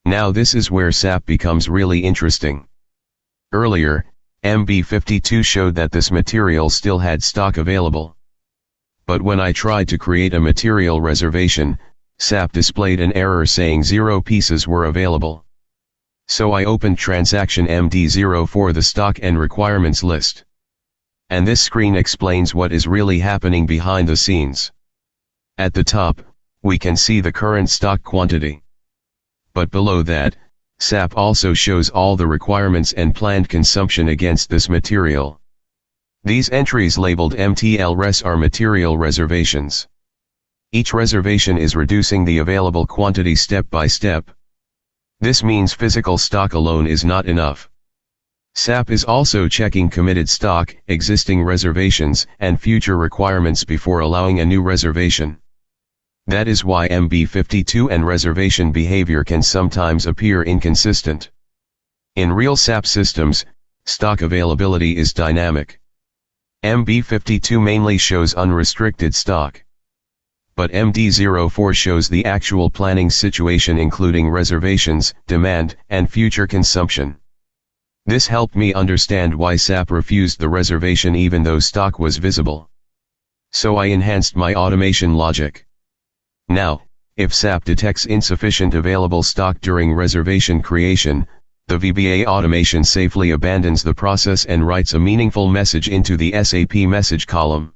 Now this is where SAP becomes really interesting. Earlier, MB52 showed that this material still had stock available. But when I tried to create a material reservation, SAP displayed an error saying 0 pieces were available. So I opened transaction MD04, the stock and requirements list. And this screen explains what is really happening behind the scenes. At the top, we can see the current stock quantity. But below that, SAP also shows all the requirements and planned consumption against this material. These entries labeled MTL-RES are material reservations. Each reservation is reducing the available quantity step by step. This means physical stock alone is not enough. SAP is also checking committed stock, existing reservations, and future requirements before allowing a new reservation. That is why MB52 and reservation behavior can sometimes appear inconsistent. In real SAP systems, stock availability is dynamic. MB52 mainly shows unrestricted stock. But MD04 shows the actual planning situation including reservations, demand, and future consumption. This helped me understand why SAP refused the reservation even though stock was visible. So I enhanced my automation logic. Now, if SAP detects insufficient available stock during reservation creation, the VBA automation safely abandons the process and writes a meaningful message into the SAP message column.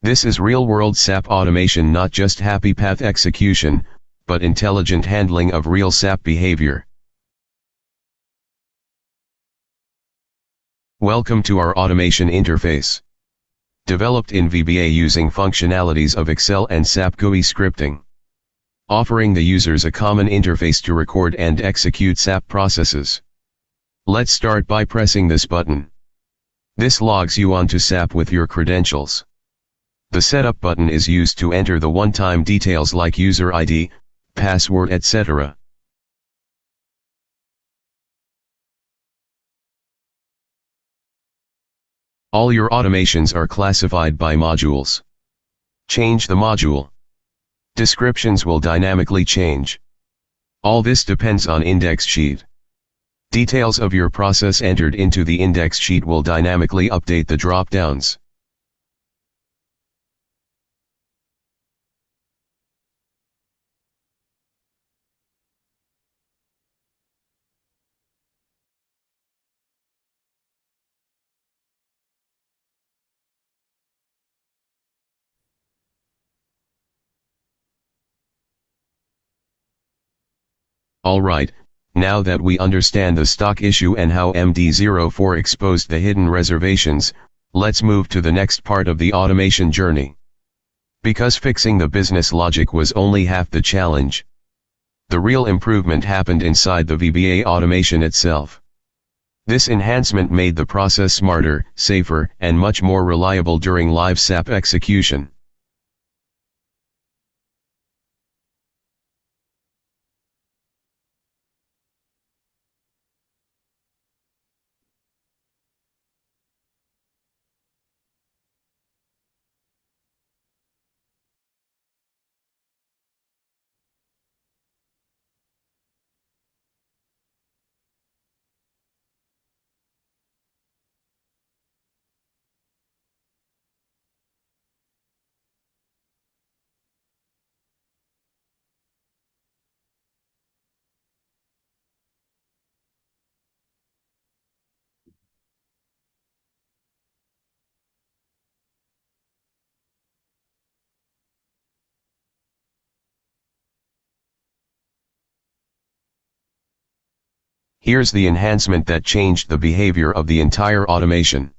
This is real-world SAP automation, not just happy path execution, but intelligent handling of real SAP behavior. Welcome to our automation interface. Developed in VBA using functionalities of Excel and SAP GUI Scripting. Offering the users a common interface to record and execute SAP processes. Let's start by pressing this button. This logs you onto SAP with your credentials. The Setup button is used to enter the one-time details like user ID, password, etc. All your automations are classified by modules. Change the module. Descriptions will dynamically change. All this depends on index sheet. Details of your process entered into the index sheet will dynamically update the drop-downs. Alright, now that we understand the stock issue and how MD04 exposed the hidden reservations, let's move to the next part of the automation journey. Because fixing the business logic was only half the challenge. The real improvement happened inside the VBA automation itself. This enhancement made the process smarter, safer, and much more reliable during live SAP execution. Here's the enhancement that changed the behavior of the entire automation.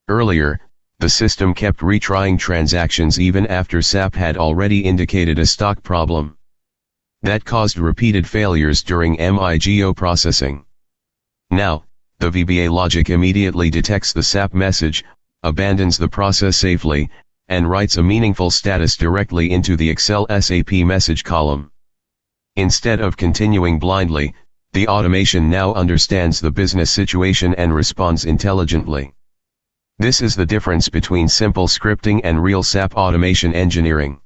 Earlier, the system kept retrying transactions even after SAP had already indicated a stock problem. That caused repeated failures during MIGO processing. Now, the VBA logic immediately detects the SAP message, abandons the process safely, and writes a meaningful status directly into the Excel SAP message column. Instead of continuing blindly, the automation now understands the business situation and responds intelligently. This is the difference between simple scripting and real SAP automation engineering.